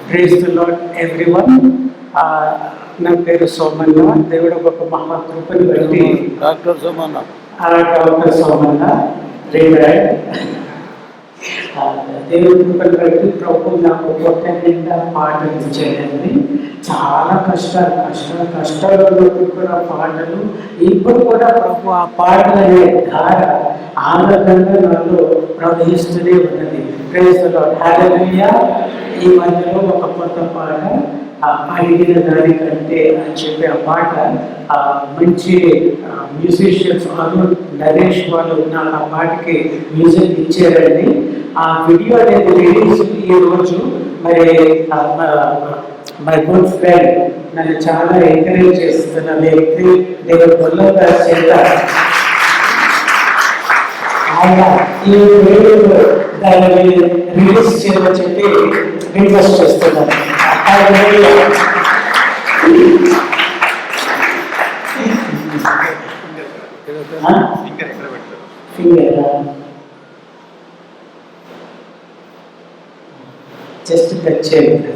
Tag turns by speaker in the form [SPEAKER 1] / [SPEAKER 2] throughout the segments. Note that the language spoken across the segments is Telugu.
[SPEAKER 1] Praise the lord everyone. నా పేరు సోమన్న. దేవుడు ఒక మహాకృపని బట్టి
[SPEAKER 2] డాక్టర్ సోమన్న
[SPEAKER 1] రిటైర్డ్. దేవుడి కృపని బట్టి ప్రభు నాకు కొత్త నిండా పాటలు ఇచ్చేయండి. చాలా కష్టాలలో కూడా పాటలు ఇప్పుడు కూడా ప్రభు ఆ పాటలు అనే ధార ఆనందంగా నాలో ప్రవహిస్తూనే ఉన్నది. ప్రైజ్ ది లార్డ్ హల్లెలూయా. ఈ మధ్యలో ఒక కొత్త పాట అడిగిన దానికంటే అని చెప్పి ఆ పాట మంచి మ్యూజిషియన్స్ అరుణ్ నరేష్ వాళ్ళు నాకు ఆ పాటకి మ్యూజిక్ ఇచ్చారండి. ఆ వీడియో అనేది రిలీజ్ ఈరోజు. మరి మై గుడ్ ఫ్రెండ్ నన్ను చాలా ఎంకరేజ్ చేస్తున్న వ్యక్తి దేవుడు బొల్ల గారి చేత ఆయన ఈ వీడియో దాన్ని రిలీజ్ చేయమని చెప్పి రిక్వెస్ట్ చేస్తున్నాను. జస్ట్ టచ్ చేయండి.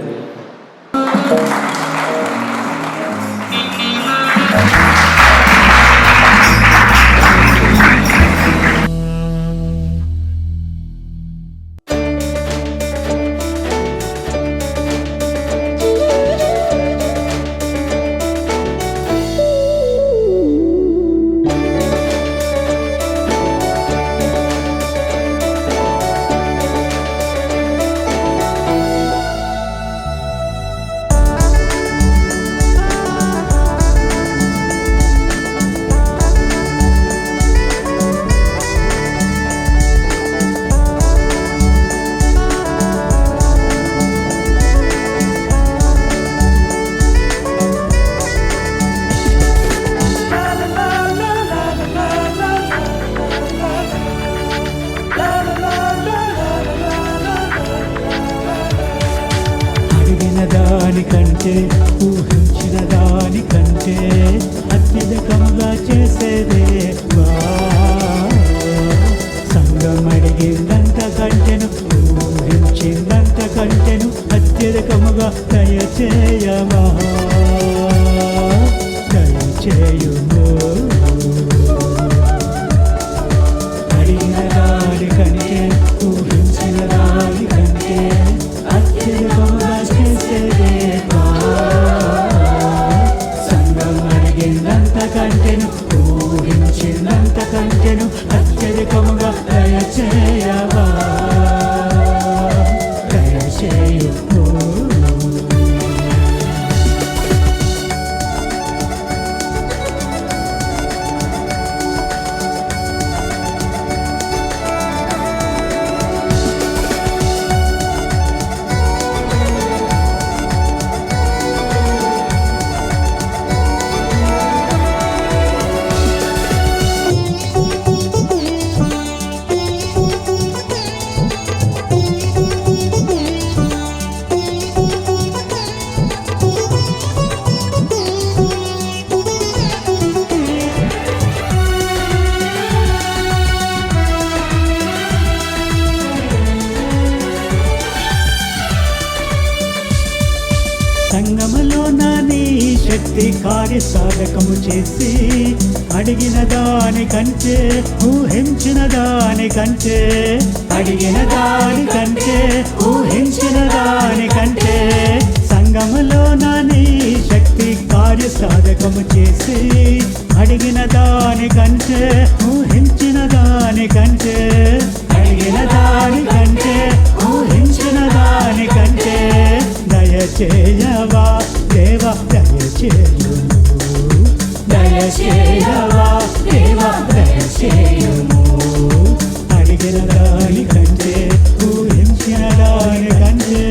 [SPEAKER 3] దానికంటే ఊహించిన దానికంటే అత్యధికంగా చేసేదే సంఘం అడిగిందంత కంటెను ఊహించిందంత కంటెను అత్యధికముగా దయచేయమా దయచేయుము. అడిగిన దానికంటే ఊహించిన దానికంటే అత్యధికముగా సంఘం అడిగినంత కంటెను ఊహించినంత కంటెను అత్యధికముగా దయచేయవా దయచేయు. సంగములో నీ శక్తి కార్యసాధకము చేసి అడిగిన దానికంటే ఊహించిన దానికంటే అడిగిన దానికంటే ఊహించిన దానికంటే సంగములో నీ శక్తి కార్యసాధకము చేసి అడిగిన దానికంటే ఊహించిన దానికంటే అడిగిన దానికంటే ఊహించిన దానికంటే దయచేయవా దేవా దయచేయుము దయచేయవా దేవా దయచేయుము. అడిగిన దానికంటే ఊహించిన దానికంటే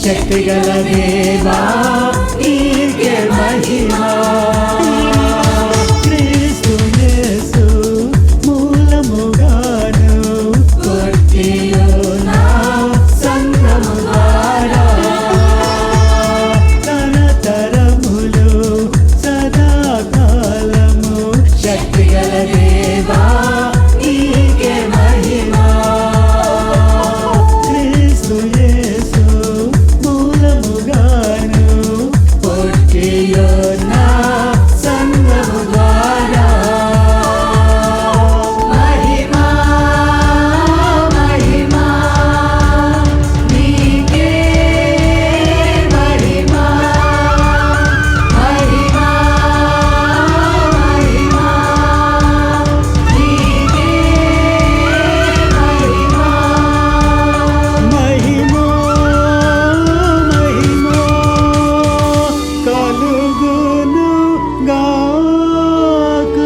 [SPEAKER 3] శక్తిగల దేవా నీకే మహిమా. క్రీస్తు యేసు మూలముగాను పుట్టియున్న సంఘము ద్వారా తరతరములు సదాకాలము శక్తిగల దేవా నీకే మహిమా. క్రీస్తు యేసు మూలముగాను పుట్టియున్న సంఘము ద్వారా మహిమా మహిమా నీకే మహిమా మహిమా మహిమా నీకే మహిమా మహిమా మహిమా కలుగును గాక.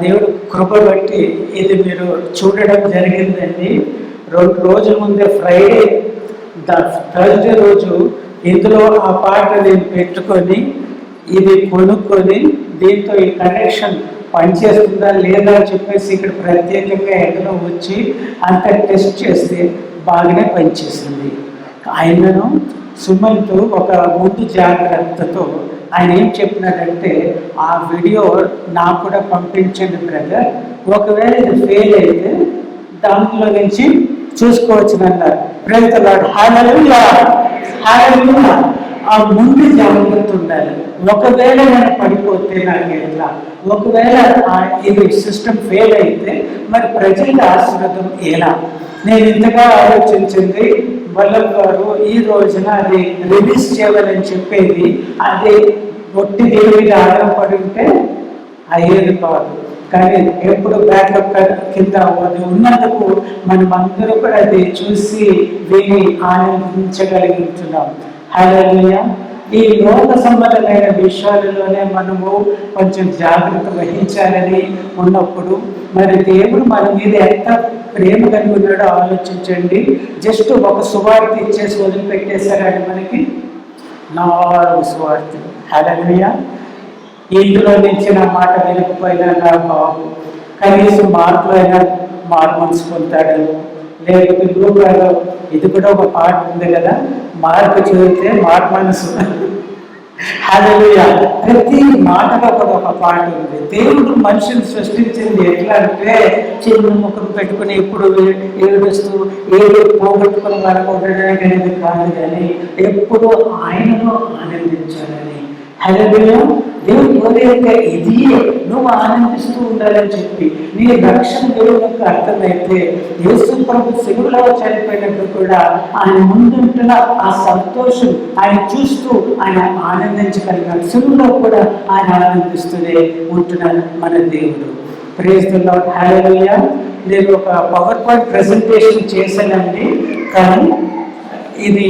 [SPEAKER 1] దేవుడు కృప బట్టి ఇది మీరు చూడడం జరిగిందండి. 2 రోజుల ముందే ఫ్రైడే థర్స్డే రోజు ఇందులో ఆ పాట నేను పెట్టుకొని ఇది కొనుక్కొని దీంతో ఈ కనెక్షన్ పనిచేస్తుందా లేదా అని చెప్పేసి ఇక్కడ ప్రత్యేకంగా ఎక్కడో వచ్చి అంత టెస్ట్ చేస్తే బాగానే పనిచేసింది. ఆయనను సుమంత్ ఒక ముందు జాగ్రత్తతో ఆయన ఏం చెప్పినాడంటే, ఆ వీడియో నాకు కూడా పంపించండి బ్రదర్, ఒకవేళ ఇది ఫెయిల్ అయితే దాంట్లో నుంచి చూసుకోవచ్చునన్నారు. ప్రేమితలాడు హల్లెలూయా హల్లెలూయా. ఆ ముందు జాగ్రత్త ఉండాలి. ఒకవేళ నేను పడిపోతే నాకు ఎట్లా, ఒకవేళ ఇది సిస్టమ్ ఫెయిల్ అయితే మరి ప్రజల ఆశీర్వాదం ఎలా? నేను ఇంతగా ఆలోచించింది. వల్లభ్ గారు ఈ రోజున అది రిలీజ్ చేయాలని చెప్పేది అది ఒట్టి దేవుడి మీద ఆధారపడి ఉంటే అయ్యేది కాదు. కానీ ఎప్పుడు బ్యాకప్ కింద అది ఉన్నందుకు మనం అందరూ కూడా అది చూసి విని ఆనందించగలుగుతున్నాం. హల్లెలూయా. ఈ లోక సంబంధమైన విషయాలలోనే మనము కొంచెం జాగ్రత్త వహించాలని ఉన్నప్పుడు మరి దేవుడు మన మీద ఎంత ప్రేమ కలిగి ఉన్నాడో ఆలోచించండి. జస్ట్ ఒక సువార్త ఇచ్చేసి వదిలిపెట్టేశారని మనకి 4 సువార్తలు. హల్లెలూయా. ఇందులో నుంచి నా మాట వినకపోయినా నా బాబు కనీసం మార్కులో అయినా మనసు పొందుతాడు. లేకపోతే లూకాలో ఇది కూడా ఒక పాట ఉంది కదా, మార్పు చదివితే మనసు. హల్లెలూయా. ప్రతి మాటలో కూడా ఒక పాట ఉంది. దేవుడు మనిషిని సృష్టించింది ఎట్లా అంటే చిన్న ముఖం పెట్టుకుని ఎప్పుడు ఏడుస్తూ ఏదో పోగొట్టుకుని మనం ఉండడానికి కాదు, కానీ ఎప్పుడు ఆయనలో ఆనందించాలని. హల్లెలూయా. దేవుడు కోరేక ఇది నువ్వు ఆనందిస్తూ ఉండాలని చెప్పి నీ రక్షణ దేవుడికి అర్థమైతే యేసు ప్రభు శిలువలో చనిపోయినప్పుడు కూడా ఆయన ముందుంటున్న ఆ సంతోషం ఆయన చూస్తూ ఆయన ఆనందించగలిగినాడు. శిలువలో కూడా ఆయన ఆనందిస్తూనే ఉంటున్నాడు మన దేవుడు. Praise the lord. హల్లెలూయా. నేను ఒక పవర్ పాయింట్ ప్రెజెంటేషన్ చేశానండి, కానీ ఇది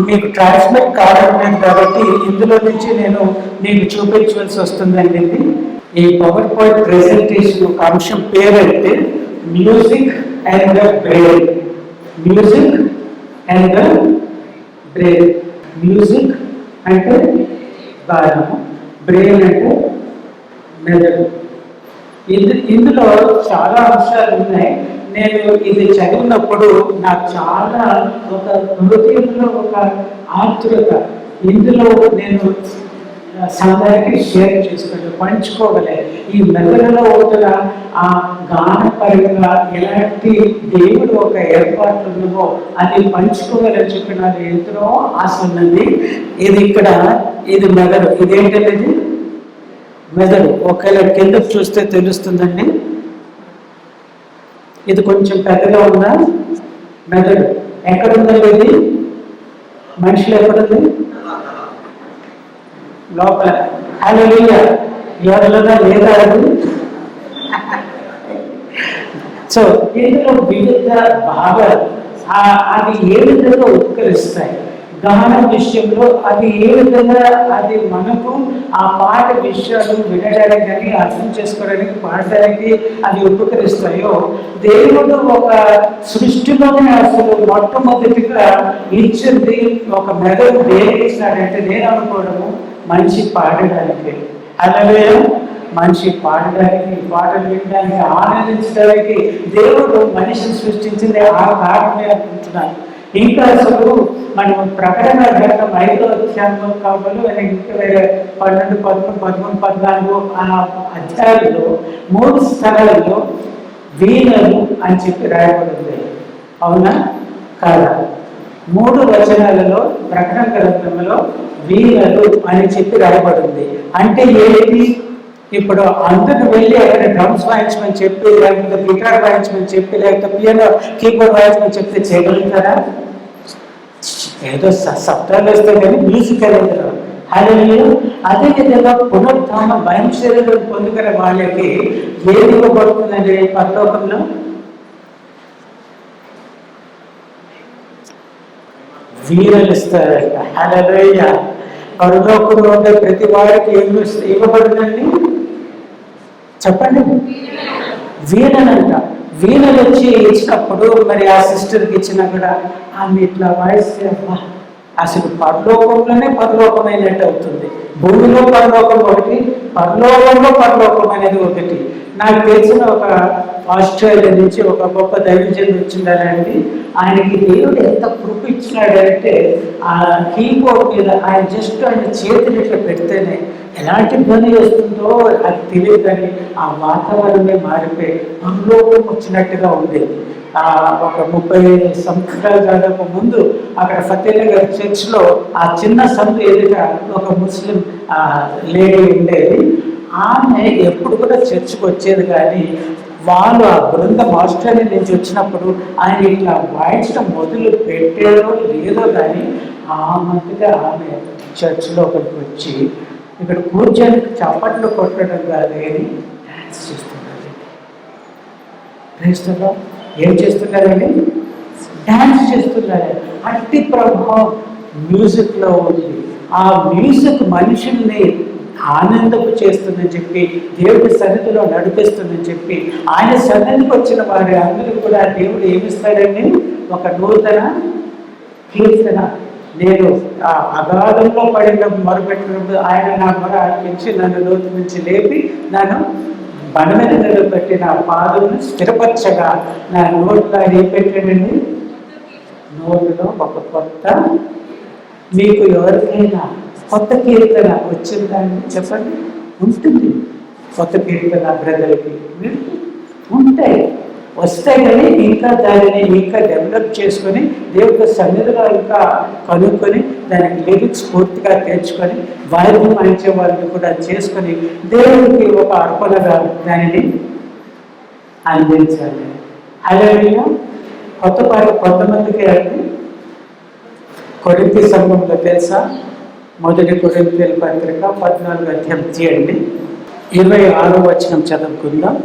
[SPEAKER 1] మీకు ట్రాన్స్మిట్ కావట్లేదు కాబట్టి ఇందులో నుంచి నేను మీకు చూపించవలసి వస్తుందండి. ఈ పవర్ పాయింట్ ప్రెజెంటేషన్ ఒక అంశం పేరంటే music and the brain. Music and the brain. Music అంటే గానము, బ్రెయిన్ అంటే మెదడు. ఇందులో చాలా అంశాలు ఉన్నాయి. నేను ఇది చదివినప్పుడు నాకు చాలా ఒక హృదయంలో ఒక ఆతృత. ఇందులో నేను సంఘానికి షేర్ చేసుకోవాలి, పంచుకోగలే. ఈ మెదడులో ఉంటున్న ఆ గానపరంగా ఎలాంటి దేవుడు ఒక ఏర్పాట్లు ఉన్నవో అది పంచుకోవాలని చెప్పి నాకు ఎంతో ఆశ ఉన్నది. ఇది ఇక్కడ ఇది మెదడు. ఇదేంటనేది మెదడు. ఒకవేళ కిందకు చూస్తే తెలుస్తుందండి. ఇది కొంచెం పెద్దగా ఉందా? మెదడు ఎక్కడ ఉందండి? ఇది మనుషులు ఎక్కడుంది? లోపల. హల్లెలూయా. ఎవరిలోనా లేదా అది? సో ఇందులో వివిధ భాగాలు అవి ఏ విధంగా ఉపకరిస్తాయి, గానం విషయంలో అది ఏ విధంగా అది మనకు ఆ పాట విషయాలు వినడానికి కానీ అర్థం చేసుకోవడానికి పాడడానికి అవి ఉపకరిస్తాయో, దేవుడు ఒక సృష్టిలోనే అసలు మొట్టమొదటిగా ఇచ్చింది ఒక మెదడు దేనికి ఇచ్చినాడంటే, నేను అనుకోవడము మనిషి పాడడానికి. అలాగే మనిషి పాడడానికి, పాటలు వినడానికి, ఆనందించడానికి దేవుడు మనిషిని సృష్టించింది ఆ కారణమే అనుకుంటున్నాను. ఇంకా అసలు మనం ప్రకటన గ్రంథం 5వ అధ్యాయంలో కావాలి, ఇంకా వేరే 12, 13, 13, 14 ఆ అధ్యాయంలో 3 స్థలాల్లో వీణలు అని చెప్పి రాయబడింది. అవునా కాదా? 3 వచనాలలో ప్రకటన గ్రంథంలో వీణలు అని చెప్పి రాయబడింది. అంటే ఏంటి? ఇప్పుడు అందరూ వెళ్ళి అక్కడ డ్రమ్స్ వాయించమని చెప్పి, లేకపోతే గిటార్ వాయించమని చెప్పి, లేకపోతే పియానో కీబోర్డ్ వాయించమని చెప్తే చేయగలుగుతారా? ఏదో శబ్దాలు వస్తే కానీ మ్యూజిక్ అనేది రాదు. హల్లెలూయా. అదేవిధంగా పునరుద్ధాన భయం శరీరం పొందుకునే వాళ్ళకి ఏది ఇవ్వబడుతుందండి పరలోకంలో? వీణలు ఇస్తారంట. హల్లెలూయా. పరలోకంలో ఉండే ప్రతి వారికి ఏమి ఇవ్వబడిందండి? చెప్పండి. వీణలంట. వీణలు వచ్చి ఇచ్చినప్పుడు మరి ఆ సిస్టర్కి ఇచ్చినా కూడా ఆమె ఇట్లా వాయిస్తే అసలు పరలోకంలోనే పరలోకమైనట్టు అవుతుంది. భూమిలో పరలోకం ఒకటి, పరలోకంలో పరలోకం అనేది ఒకటి. నాకు తెలిసిన ఒక ఆస్ట్రేలియా నుంచి ఒక గొప్ప దైవజనుడు వచ్చిండాలండి. ఆయనకి దేవుడు ఎంత కృప ఇచ్చినాడంటే, ఆ కీబోర్డ్ మీద ఆయన జస్ట్ ఆయన చేతులు ఇట్లా పెడితేనే ఎలాంటి ధ్వని వస్తుందో అది తెలియదు, కానీ ఆ వాతావరణమే మారిపోయి పరలోకం వచ్చినట్టుగా ఉండేది. ఒక 30 సంవత్సరాల దాదాపు ముందు అక్కడ ఫతేనగర్ చర్చ్లో ఆ చిన్న సందు ఎదుట ఒక ముస్లిం లేడీ ఉండేది. ఆమె ఎప్పుడు కూడా చర్చ్కి వచ్చేది, కానీ వాళ్ళు ఆ బృందం ఆస్ట్రేలియా నుంచి వచ్చినప్పుడు ఆయన ఇట్లా వాయించడం మొదలు పెట్టేదో లేదో, కానీ ఆమెగా ఆమె చర్చ్లో ఒకరికి వచ్చి ఇక్కడ కూర్చొని చప్పట్లు కొట్టడం కాదు కానీ డ్యాన్స్ చేస్తున్నారండి. క్రైస్తవులు ఏం చేస్తున్నారండి? డ్యాన్స్ చేస్తున్నారు. అట్టి ప్రభావం మ్యూజిక్లో ఉంది. ఆ మ్యూజిక్ మనుషుల్ని ఆనందపు చేస్తుందని చెప్పి, దేవుడి సన్నిధిలో నడిపిస్తుందని చెప్పి, ఆయన సన్నిధికి వచ్చిన వారి అందరూ కూడా దేవుడు ఏమిస్తాడండి? ఒక నూతన కీర్తన. నేను ఆ అగాధంలో పడిన మొరపెట్టినప్పుడు ఆయన నా మొర ఆలకించి నన్ను లోతు నుంచి లేపి నన్ను బండ మీద నిలబెట్టి నా పాదమును స్థిరపరచగా నా నోట్లో ఆయన ఏం పెట్టాడండి? నోటిలో ఒక కొత్త. మీకు ఎవరికైనా కొత్త కీర్తన వచ్చిందని చెప్పండి. ఉంటుంది కొత్త కీర్తన బ్రదర్కి ఉంటాయి, వస్తాయి, కానీ ఇంకా దానిని ఇంకా డెవలప్ చేసుకొని దేవుడి సన్నిధిలో ఇంకా కనుక్కొని దానికి లిరిక్స్ పూర్తిగా తెచ్చుకొని వాయిద్యం వాయించే వాళ్ళని కూడా చేసుకొని దేవుడికి ఒక అర్పణగా దానిని అందించాలి. హల్లెలూయా. కొత్త పాట కొంతమందికి అండి కొరింథీ సంఘంలో తెలుసా? 1 కొరింథీయుల పత్రిక 14వ అధ్యాయం తీయండి, 26వ వచనం చదువుకుందాం.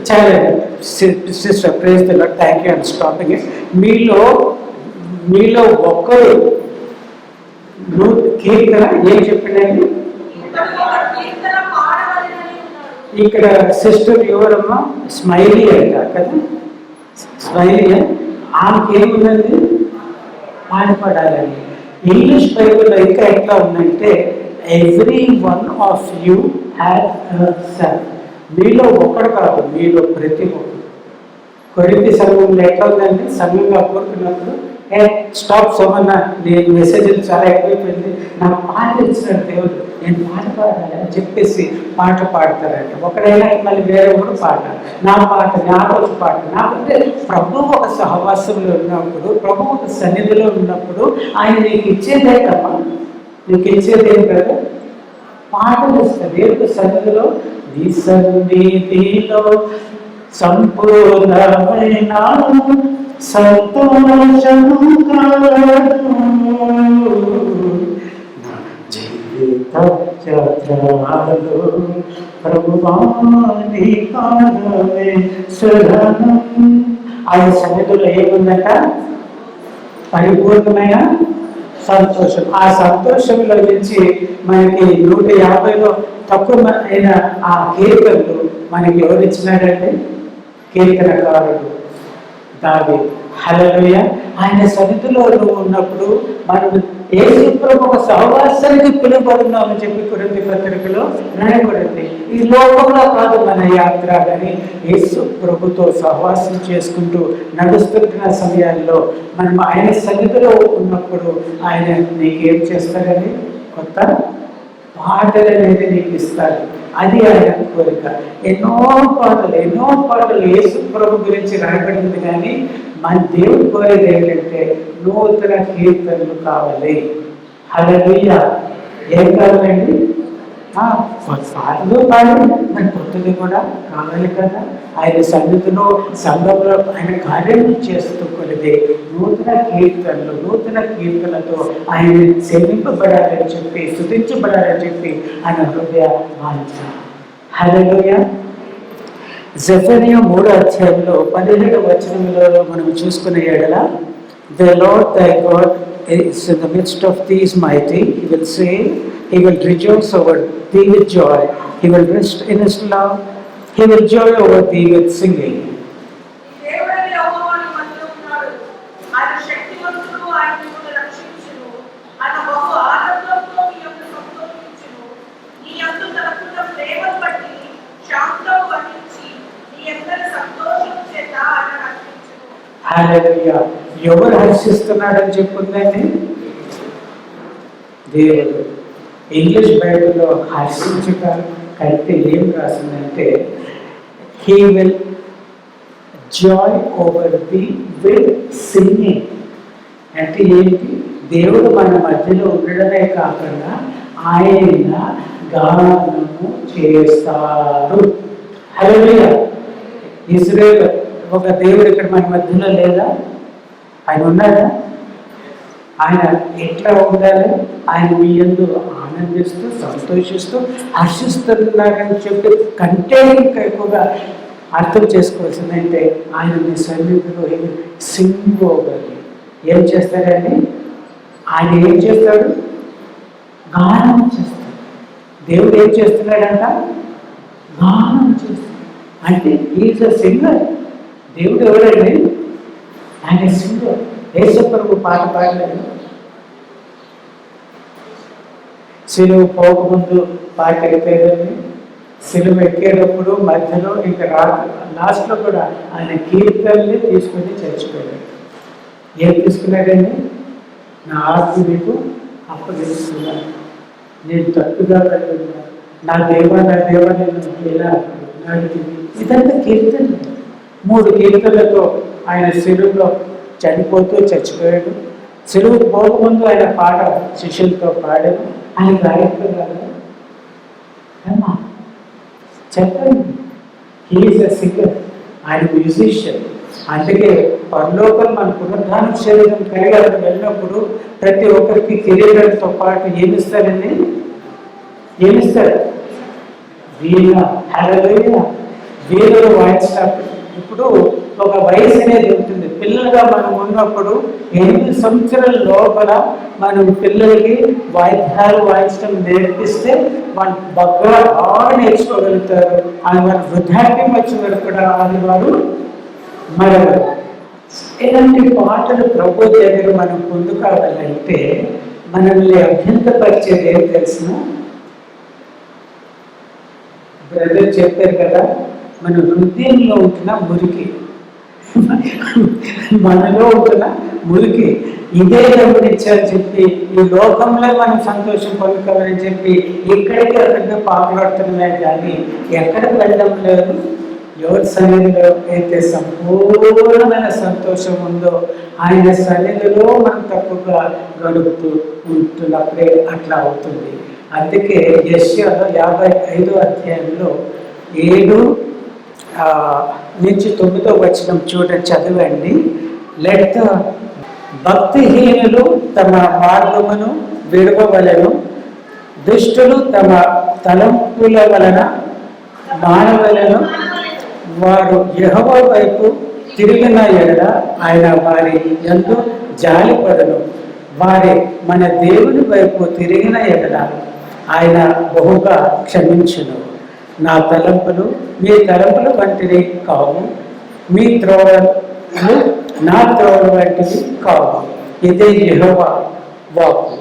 [SPEAKER 1] చాలా sister praise the lord, thank you, I'm stopping it. మీలో ఒక్కరు కీర్తన ఏం చెప్పండి? ఇక్కడ సిస్టర్ ఎవరమ్మా? స్మైలీ అంట కదా, స్మైలీ. ఆమెకి ఏముందండి? పాడపడాలని. ఇంగ్లీష్ బైబిల్లో ఇంకా ఎట్లా ఉందంటే, every one of you have a son. మీలో ఒక్కడు కాదు, మీలో ప్రతి ఒక్కరు. కొరింథీ సంఘంలో ఎట్లా ఉందండి? సంఘంగా కోరుకున్నప్పుడు స్టాప్ సోమన్న, నేను మెసేజ్ చాలా ఎక్కువైపోయింది, నాకు పాట ఇచ్చినాడు దేవుడు, నేను పాట పాడాలి అని చెప్పేసి పాట పాడతారండి. ఒకడైనా మళ్ళీ వేరే కూడా పాట, నా పాట, నా రోజు పాట. నాకంటే ప్రభు ఒక సహవాసంలో ఉన్నప్పుడు, ప్రభు ఒక సన్నిధిలో ఉన్నప్పుడు ఆయన నీకు ఇచ్చేదే కదా, నీకు ఇచ్చేదేం కదా, పాటలు ఇస్తారు. దేవుడు సన్నిధిలో, నీ సన్నిధిలో సంపూర్ణమైన సంతోషము కలదు, నా జీవిత యాత్రలో ప్రభువా నీ పాదమే శరణం. ఆయన సన్నిధిలో ఏముందట? పరిపూర్ణమైన సంతోషం. ఆ సంతోషంలో నుంచి మనకి 150లో తక్కువ అయిన ఆ కీర్తనలు మనకి ఎవరు ఇచ్చినాడంటే? కీర్తనకారుడు దావీదు. హల్లెలూయా. ఆయన సన్నిధిలో ఉన్నప్పుడు మనం యేసు ప్రభు ఒక సహవాసానికి పిలువబడున్నామని చెప్పి కొరింథీ పత్రికలో రాయబడింది. ఈ లోకంలో కాదు మన యాత్ర, కానీ యేసు ప్రభుతో సహవాసం చేసుకుంటూ నడుస్తున్న సమయాల్లో మనం ఆయన సన్నిధిలో ఉన్నప్పుడు ఆయన నీకేం చేస్తారని? కొత్త పాటలు అనేది నీకు ఇస్తారు. అది ఆయన కోరిక. ఎన్నో పాటలు యేసు ప్రభు గురించి రాయబడింది, కానీ మన దేవుడు కోరేది ఏంటంటే నూతన కీర్తనలు కావాలి. హల్లెలూయా. ఏం కావాలండి? పాటలు కాదు, మన కొత్తది కూడా కావాలి కదా. ఆయన సన్నిధిలో సంఘంలో ఆయన కార్యం చేస్తూ కొలిదే నూతన కీర్తనలతో ఆయన సేవింపబడాలని చెప్పి, స్తుతించబడాలని చెప్పి ఆయన హృదయ వాంఛ. హల్లెలూయా. జెఫన్యా 3వ అధ్యాయంలో 17వ వచనంలో మనం చూసుకునే ఎడల, the lord thy God is in the midst of thee is mighty, he will save, he will rejoice over thee with joy, he will rest in his love, he will joy over thee with singing. Hallelujah. ఎవరు హర్షిస్తున్నాడని చెప్పుందండి? దేవుడు. ఇంగ్లీష్ బైబిల్లో హర్షించుట కంటే ఏం రాసిందంటే, he will joy over thee with singing. అంటే ఏంటి? దేవుడు మన మధ్యలో ఉండడమే కాకుండా ఆయన గానము చేస్తాడు. హల్లెలూయా. ఇజ్రాయేల్ ఒక దేవుడు ఇక్కడ మన మధ్యలో లేదా? ఆయన ఉన్నాడా? ఆయన ఎట్లా ఉండాలి? ఆయన మీ యందు ఆనందిస్తూ, సంతోషిస్తూ, హర్షిస్తున్నాడని చెప్పి కంటే ఇంకా ఎక్కువగా అర్థం చేసుకోవాల్సిందంటే, ఆయన మీ సన్నిధిలో సింగ్ ఓవర్. ఏం చేస్తాడండి? ఆయన ఏం చేస్తాడు? గానం చేస్తాడు. దేవుడు ఏం చేస్తున్నాడంట? గానం చేస్తాడు. అంటే ఈజ్ అ సింగర్. దేవుడు ఎవరండి? ఆయన సింగర్. యేసు ప్రభు పాట పాడలేదు. సిలువ పోకముందు పాట అయిపోయేదండి. సిలువ ఎక్కేటప్పుడు మధ్యలో ఇంకా లాస్ట్లో కూడా ఆయన కీర్తనని తీసుకొని చచ్చిపోయాడు. ఏం తీసుకున్నాడండి? నా ఆత్మ నీకు అప్పగిస్తున్నాను, నేను తప్పుగా కలిగినా, నా దేవా నేను ఎలా నడిపింది. ఇదంతా కీర్తన. 3 కీర్తనలతో ఆయన సిలువలో చనిపోతూ చచ్చిపోయాడు. సిలువ పోకముందు ఆయన పాట శిష్యులతో పాడాడు. ఆయన గాయకుడు కాదు, చెప్పండి. హీఈస్ ఎ సింగర్, ఆయన మ్యూజిషియన్. అందుకే పరలోకం మన పునరుద్ధాన శరీరం కలిగి వెళ్ళినప్పుడు ప్రతి ఒక్కరికి కిరీటంతో పాటు ఏమిస్తారండి? ఏమిస్తారు? వీణ. హల్లెలూయా. వీణలు వాయించడం. ఇప్పుడు ఒక వయసు అనేది ఉంటుంది. పిల్లలుగా మనం ఉన్నప్పుడు 8 సంవత్సరాల లోపల మనం పిల్లలకి వాయిద్యాలు వాయించడం నేర్పిస్తే వాళ్ళు బాగా నేర్చుకోగలుగుతారు. అది వారి వృద్ధాప్యం వచ్చే వరకు కూడా అది వారు మరవరు. ఇలాంటి పాటలు ప్రభు దగ్గర మనం పొందుకోవాలంటే మనల్ని అభ్యంతరపరిచేది ఏం తెలిసిన? బ్రదర్ చెప్పారు కదా, మన హృదయంలో ఉంటున్న మురికి. మనలో ఉంటున్న మురికి ఇదే గమనించాలని చెప్పి ఈ లోకంలో మనం సంతోషం పొందుకోవాలని చెప్పి ఇక్కడికి అక్కడికి పాకులాడుతున్నామే కానీ ఎక్కడికి వెళ్ళడం లేదు. ఎవరి సన్నిధిలో అయితే సంపూర్ణమైన సంతోషం ఉందో ఆయన సన్నిధిలో మనం తక్కువగా గడుపుతూ ఉంటున్నప్పుడే అట్లా అవుతుంది. అందుకే యెషయాలో 55వ అధ్యాయంలో 7 నుంచి 9వ వచనం చూడండి, చదవండి. లెట్ ద భక్తిహీనులు తమ మార్గమును విడవవలెను, దుష్టులు తమ తలంపుల వలన మానవలను, వారు యెహోవా వైపు తిరిగిన ఎడల ఆయన వారి యందు జాలిపడను, వారి మన దేవుని వైపు తిరిగిన ఎడల ఆయన బహుగా క్షమించును. నా తలంపులు మీ తలంపుల వంటివి కావు, మీ త్రోవలు నా త్రోవల వంటివి కావు. ఇదే యెహోవా వాక్కు.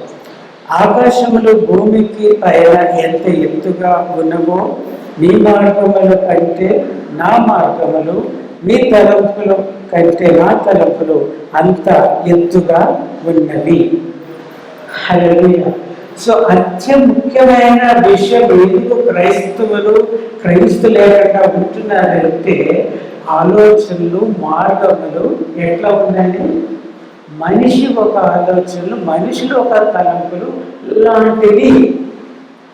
[SPEAKER 1] ఆకాశములు భూమికి పైన ఎంత ఎత్తుగా ఉన్నవో మీ మార్గముల కంటే నా మార్గములు, మీ తలంపుల కంటే నా తలంపులు అంత ఎత్తుగా ఉన్నవి. హల్లెలూయా. సో అత్యముఖ్యమైన విషయం ఎందుకు క్రైస్తవు లేకుండా ఉంటున్నారంటే ఆలోచనలు, మార్గములు ఎట్లా ఉందండి? మనిషి ఒక ఆలోచనలు, మనుషులు ఒక తలంపులు లాంటివి.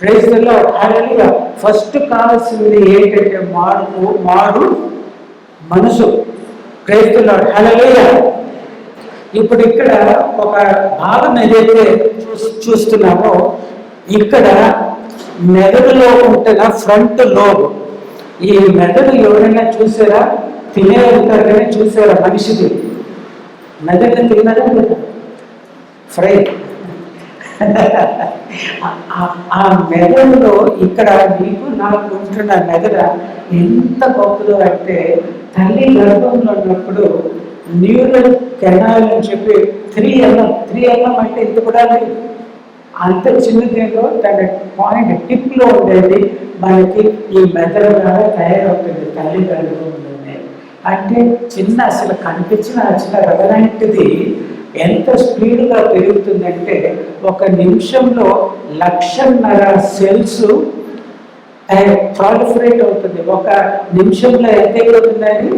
[SPEAKER 1] క్రైస్తవులో హల్లెలూయా. ఫస్ట్ కావాల్సింది ఏంటంటే మారు మనసు. క్రైస్తవులో హల్లెలూయా. ఇప్పుడు ఇక్కడ ఒక భాగం ఏదైతే చూస్తున్నామో, ఇక్కడ మెదడులో ఉంటున్న ఫ్రంట్ లోబ్. ఈ మెదడు ఎవరైనా చూసారా? తినే ఉంటారు కానీ చూసారా? మనిషిది మెదడు తిన్నారా లేదా? ఫ్రై. ఆ మెదడులో ఇక్కడ మీకు నాకు ఉంటున్న మెదడు ఎంత గొప్పదో అంటే, తల్లి గర్భంలో ఉన్నప్పుడు న్యూరల్ కెనాల్ అని చెప్పి 3mm అంటే ఇంత కూడా లేదు. అంత చిన్నదేదో తన పాయింట్ టిప్లో ఉండేది మనకి ఈ మెదడు ద్వారా తయారవుతుంది తల్లి గర్భంలోనే. అంటే చిన్న అసలు కనిపించిన చిన్న రవలాంటిది ఎంత స్పీడ్గా పెరుగుతుందంటే, ఒక నిమిషంలో 1,00,000 సెల్స్ ప్రాలిఫరేట్ అవుతుంది. ఒక నిమిషంలో ఎంత అయిపోతుందండి?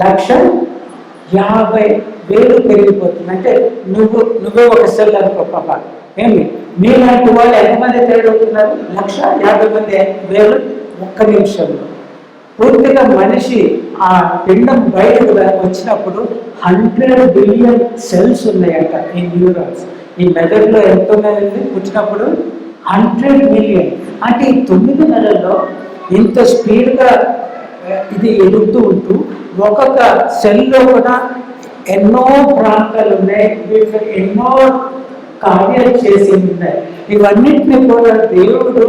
[SPEAKER 1] 1,50,000 పెరిగిపోతుంది. అంటే నువ్వే ఒక సెల్ అనుకో పాప. ఏమి మీలాంటి వాళ్ళు ఎంతమంది తయారవుతున్నారు? 1,50,000 ఒక్క నిమిషంలో. పూర్తిగా మనిషి ఆ పిండం బయటకు వచ్చినప్పుడు 100 బిలియన్ సెల్స్ ఉన్నాయంట ఈ న్యూరాన్స్. ఈ మెదడులో ఎంత ఉన్నాయండి? పుట్టినప్పుడు 100 మిలియన్. అంటే ఈ 9 నెలల్లో ఇంత స్పీడ్గా ఇది ఎదుగుతూ ఉంటూ ఒక్కొక్క సెల్లో కూడా ఎన్నో ప్రాంతాలు ఉన్నాయి, ఎన్నో కార్యాలు చేసి ఉన్నాయి. ఇవన్నిటిని కూడా దేవుడు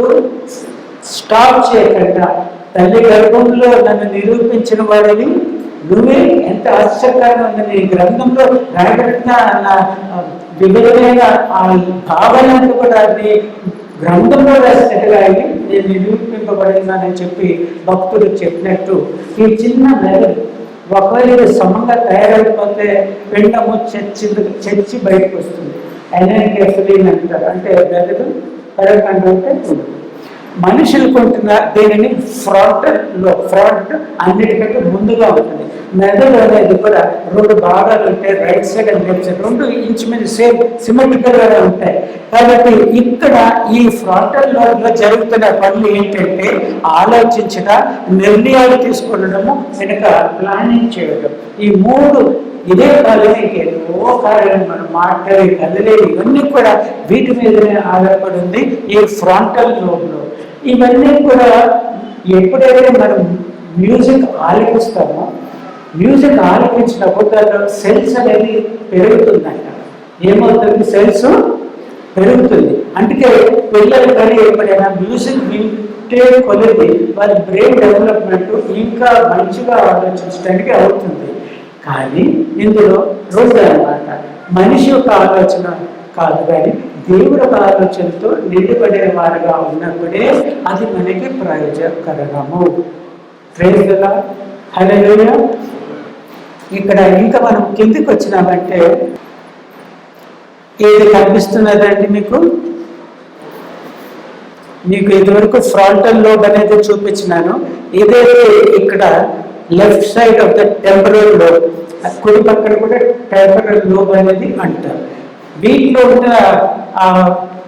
[SPEAKER 1] స్టాప్ చేయకుండా తల్లి గర్భంలో నన్ను నిరూపించిన వాడిని నువ్వే. ఎంత ఆశ్చర్యంగా ఉంది! నీ గ్రంథంలో రాయబడిన నా వివిధమైన ఆ భావనను కూడా నీ గ్రంథంలో రాసినట్టుగా నేను నిరూపింపబడినానని చెప్పి భక్తుడు చెప్పినట్టు, ఈ చిన్న మెదడు ఒకవేళ సమంగా తయారైపోతే పిండము చచ్చి బయటకు వస్తుంది. ఎనెన్కెఫ్లిన్ అంటారు. అంటే మెదడు పరకండ అంటే మనుషులు కొంటున్న దీనిని ఫ్రంట్ అన్నిటికంటే ముందుగా ఉంటుంది. మెదడు అనేది కూడా 2 భాగాలు ఉంటాయి, right side and left side. 2 ఇంచుమించు సేమ్ సిమెట్రికల్గా ఉంటాయి. కాబట్టి ఇక్కడ ఈ ఫ్రంటల్ లోబ్లో జరుగుతున్న పనులు ఏంటంటే ఆలోచించడం, నిర్ణయాలు తీసుకోవడము, వెనుక ప్లానింగ్ చేయడం. ఈ 3 ఇదే కాలానికి ఎన్నో కార్యాలు మనం మాట్లాడే కదిలేవి ఇవన్నీ కూడా వీటి మీదనే ఆధారపడి ఉంది ఈ ఫ్రంటల్ లోబ్లో. ఇవన్నీ కూడా ఎప్పుడైతే మనం మ్యూజిక్ ఆలపిస్తామో, మ్యూజిక్ ఆలపించినప్పుడు దాంట్లో సెల్స్ అనేది పెరుగుతుందంట. ఏమవుతుంది? సెల్స్ పెరుగుతుంది. అందుకే పిల్లలు కానీ ఎప్పుడైనా మ్యూజిక్ వింటే కొలిది వాళ్ళ బ్రెయిన్ డెవలప్మెంట్ ఇంకా మంచిగా ఆలోచించడానికి అవుతుంది. కానీ ఇందులో 2 అన్నమాట. మనిషి యొక్క ఆలోచన కాదు, కానీ దేవుడు ఒక ఆలోచనతో నిండిపడే వారుగా ఉన్నప్పుడే అది మనకి ప్రయోజనకరము. Praise the lord. హల్లెలూయా. ఇక్కడ ఇంకా మనం కిందికి వచ్చినామంటే ఏది కనిపిస్తున్నదండి మీకు ఇదివరకు ఫ్రంటల్ లోబ్ అనేది చూపించినాను. ఇదైతే ఇక్కడ left side of the temporal lobe, కుడి పక్కన కూడా టెంపరల్ లోబ్ అనేది అంటారు. వీటిలో ఉన్న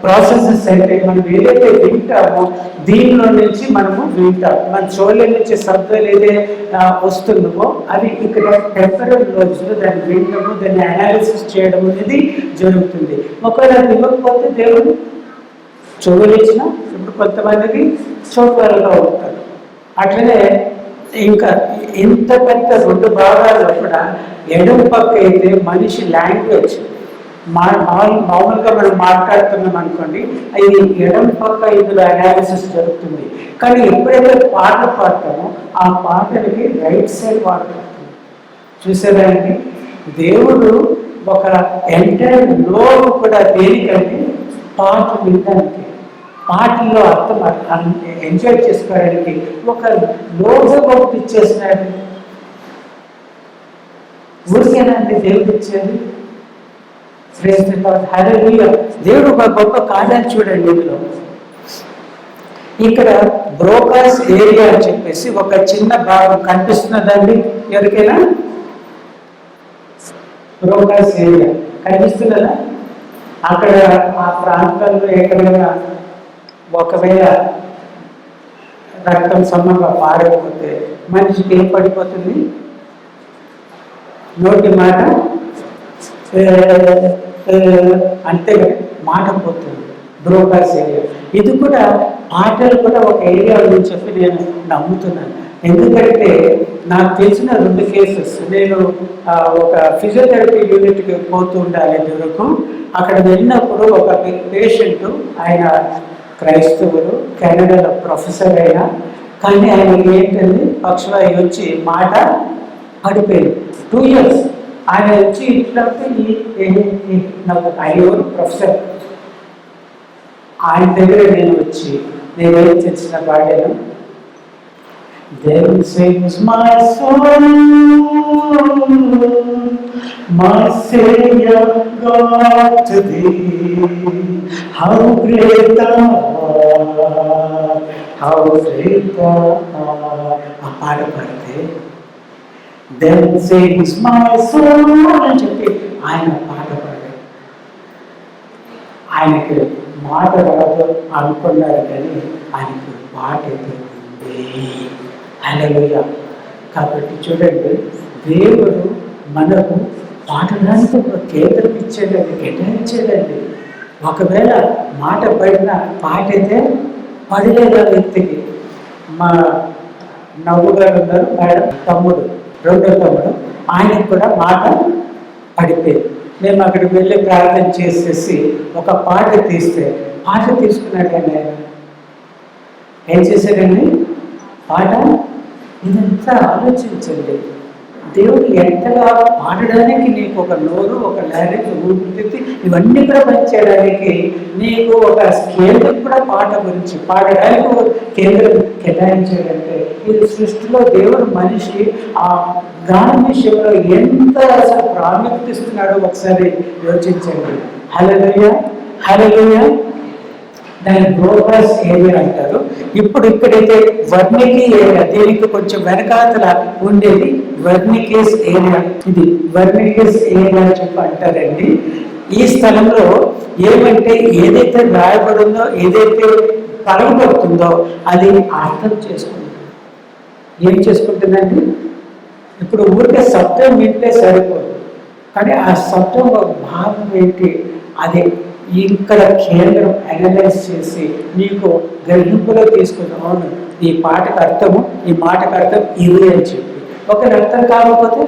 [SPEAKER 1] ప్రాసెసెస్ అంటే మనం ఏదైతే వింటామో దీనిలో నుంచి మనము వింటాం. మన చెవుల నుంచి శబ్దాలు ఏదైతే వస్తుందో అవి ఇక్కడ టెంపరల్ లోబ్స్లో దాన్ని వింటము, దాన్ని అనాలిసిస్ చేయడం అనేది జరుగుతుంది. ఒకవేళ అది ఇవ్వకపోతే దేవుడు చెవులు ఇచ్చిన ఇప్పుడు కొంతమందికి చోట్లలో ఉంటారు. అట్లనే ఇంకా ఇంత పెద్ద 2 భాగాల్లో కూడా ఎడమ పక్క అయితే మనిషి లాంగ్వేజ్ మామూలుగా మనం మాట్లాడుతున్నాం అనుకోండి, ఇది ఎడమ పక్క ఇందులో అనాలిసిస్ జరుగుతుంది. కానీ ఎప్పుడైతే పాట పాడతామో ఆ పాటలకి రైట్ సైడ్ వాడుతుంది. చూసేదానికి దేవుడు ఒక ఎంటైర్ లోబ్ కూడా దేనికంటే పాట వినడానికి, పాటల్లో అర్థం ఎంజాయ్ చేసుకోవడానికి ఒక లోబ్ ఒకటి ఇచ్చేసినాడు. ఊరికేనండి దేవుడు ఇచ్చేది. దేవుడు ఒక గొప్ప కార్యాలు చూడండి. ఇందులో ఇక్కడ బ్రోకాస్ ఏరియా అని చెప్పేసి ఒక చిన్న భాగం కనిపిస్తున్నదండి ఎవరికైనా? బ్రోకాస్ ఏరియా కనిపిస్తున్నదా? అక్కడ ఆ ప్రాంతాల్లో ఎక్కడైనా ఒకవేళ రక్తం సమంగా పాడైపోతే మనిషికి ఏం పడిపోతుంది? నోటి మాట అంటే మాట పోతుంది. బ్రోకాస్ ఏరియా ఇది కూడా పాటలు కూడా ఒక ఏరియా అని చెప్పి నేను నమ్ముతున్నాను. ఎందుకంటే నాకు తెలిసిన 2 కేసెస్, నేను ఒక ఫిజియోథెరపీ యూనిట్కి పోతూ ఉండాలి వరకు. అక్కడ వెళ్ళినప్పుడు ఒక పేషెంట్, ఆయన క్రైస్తవుడు, కెనడాలో ప్రొఫెసర్ అయినా, కానీ ఆయన ఏంటంటే పక్షవాయు వచ్చి మాట పడిపోయింది. 2 years ఆయన వచ్చి ఇట్లా నాకు ఐదుగురు ప్రొఫెసర్ ఆయన దగ్గర నేను వచ్చి నేనేం చేసిన పాడాను, Then sings my soul, my Savior God to thee. How great thou art, how great thou art. ఆ పాట పాడితే Then sings my soul అని చెప్పి ఆయన పాట పాడారు. ఆయనకి మాట రాదు అనుకున్నారు, కానీ ఆయనకు పాట అయితే ఉంది. హల్లెలూయా. కాబట్టి చూడండి, దేవుడు మనకు పాడడానికి ఒక కేంద్రం ఇచ్చేదండి, కేటాయించేదండి. ఒకవేళ మాట పడిన పాట అయితే పడలేదు ఆ వ్యక్తికి. మా నవ్వు గారు ఉన్నారు, మేడం తమ్ముడు, 2వ తమ్ముడు, ఆయనకు కూడా మాట పడిపోయింది. మేము అక్కడికి వెళ్ళి ప్రార్థన చేసేసి ఒక పాట తీస్తే పాట తీసుకున్నాడు. కానీ ఆయన ఏం చేశాడండి? పాట ఇదంతా ఆలోచించండి. దేవుడు ఎంతగా పాడడానికి నీకు ఒక నోరు, ఒక లాంగ్వేజ్, ఊపిరితిత్తి ఇవన్నీ కూడా పనిచేయడానికి నీకు ఒక కేంద్రం కూడా పాట గురించి పాడడానికి ఒక కేంద్రం కేటాయించాడంటే ఇది సృష్టిలో దేవుడు మనిషి ఆ గానం విషయంలో ఎంత అసలు ప్రాముఖ్యత ఇస్తున్నాడో ఒకసారి యోచించండి. హల్లెలూయా, హల్లెలూయా. దాన్ని బ్రోకాస్ ఏరియా అంటారు. ఇప్పుడు ఇక్కడైతే వర్నికీ ఏరియా, దీనికి కొంచెం వెనకాతల ఉండేది వర్నికేస్ ఏరియా. ఇది వర్నికేస్ ఏరియా అని చెప్పి అంటారండి. ఈ స్థలంలో ఏమంటే ఏదైతే రాయబడిందో, ఏదైతే పలకబడుతుందో అది అర్థం చేసుకుంటుంది. ఏం చేసుకుంటుందండి? ఇప్పుడు ఊరికే శబ్దం వింటే సరిపోదు, కానీ ఆ శబ్దం ఒక భాగం ఏంటి అది ఇక్కడ కేంద్రం అనలైజ్ చేసి నీకు గ్రహింపులో తీసుకుని, అవును ఈ పాటకు అర్థము, ఈ మాటకు అర్థం ఇది అని చెప్పి. ఒకరి అర్థం కాకపోతే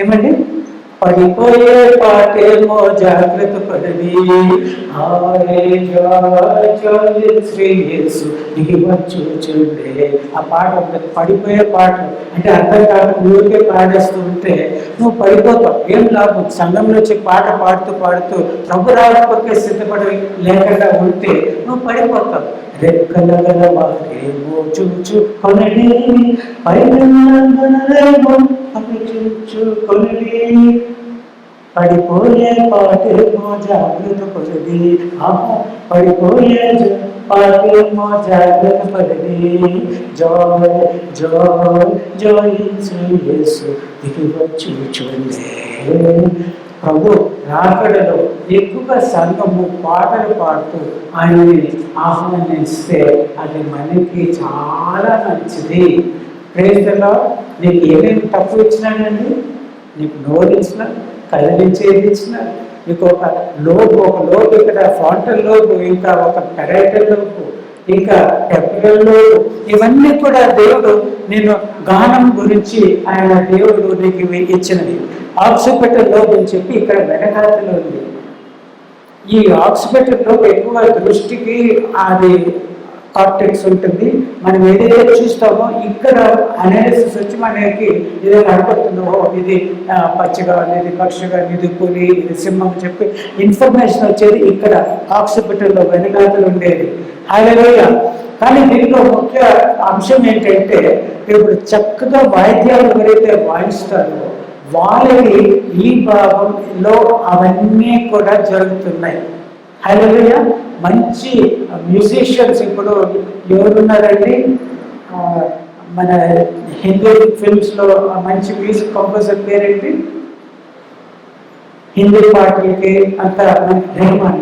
[SPEAKER 1] ఏమండి? పడిపోయే పాటేమో జాగ్రత్త పడవి శ్రీ యేసు నీకు చూడే. ఆ పాట ఉంటుంది, పడిపోయే పాటలు అంటే అర్థం కాక ఊరికే పాడేస్తూ ఉంటే నువ్వు పడిపోతావు. ఏం లాభం? సంఘంలో వచ్చి పాట పాడుతూ పాడుతూ ప్రభు రాకపోతే సిద్ధపడి లేకుండా ఉంటే నువ్వు పడిపోతావు. రెక్కల గల వారేమో చూచు కొనడి, పైన చూచుకొనడి, పడిపోయే పాటేమో జాగ్రత్త పడది. పడిపోయే పాటేమో జాగ్రత్త పడది. జాయ్ జాయ్ జయించు యేసు దిగి వచ్చి చూడే. ప్రభు రాకడలో ఎక్కువగా సంఘము పాటలు పాడుతూ ఆయన్ని ఆహ్వానిస్తే అది మనకి చాలా మంచిది. ప్రేస్తలో నీకు ఏమేమి తప్పు ఇచ్చినానండి? నీకు నోరు ఇచ్చిన, కదిలించేది ఇచ్చిన, నీకు ఒక లోబు ఇక్కడ ఫ్రాంటల్ లోబు, ఇంకా ఒక పెరైటల్ లోబు, ఇంకా టెంపరల్ లోబు, ఇవన్నీ కూడా దేవుడు నేను గానం గురించి ఆయన దేవుడు నీకు ఇచ్చినది. ఆక్సిపిటల్ లోబు అని చెప్పి ఇక్కడ వెనకాతలో ఉంది. ఈ ఆక్సిపిటల్ లోబు ఎక్కువ దృష్టికి అది కార్టెక్స్ ఉంటుంది. మనం ఏదైతే చూస్తామో ఇక్కడ అనాలిసిస్ వచ్చి మనకి ఏదో కనపడుతుందో ఇది పచ్చగా, ఇది పక్షిగా, ఇది పులి, ఇది సింహం చెప్పి ఇన్ఫర్మేషన్ వచ్చేది ఇక్కడ ఆక్సిపిటల్లో వెనకాతలు ఉండేది. హల్లెలూయా. కానీ దీంట్లో ముఖ్య అంశం ఏంటంటే ఇప్పుడు చక్కగా వాయిద్యాలు ఎవరైతే వాయిస్తారో వాళ్ళకి ఈ భాగంలో అవన్నీ కూడా జరుగుతున్నాయి. హల్లెలూయా. మంచి మ్యూజిషియన్స్ ఇప్పుడు ఎవరున్నారండి? మన హిందీ ఫిల్మ్స్లో మంచి మ్యూజిక్ కంపోజర్ పేరేంటి? హిందీ పాటలకి అంతా రెహమాన్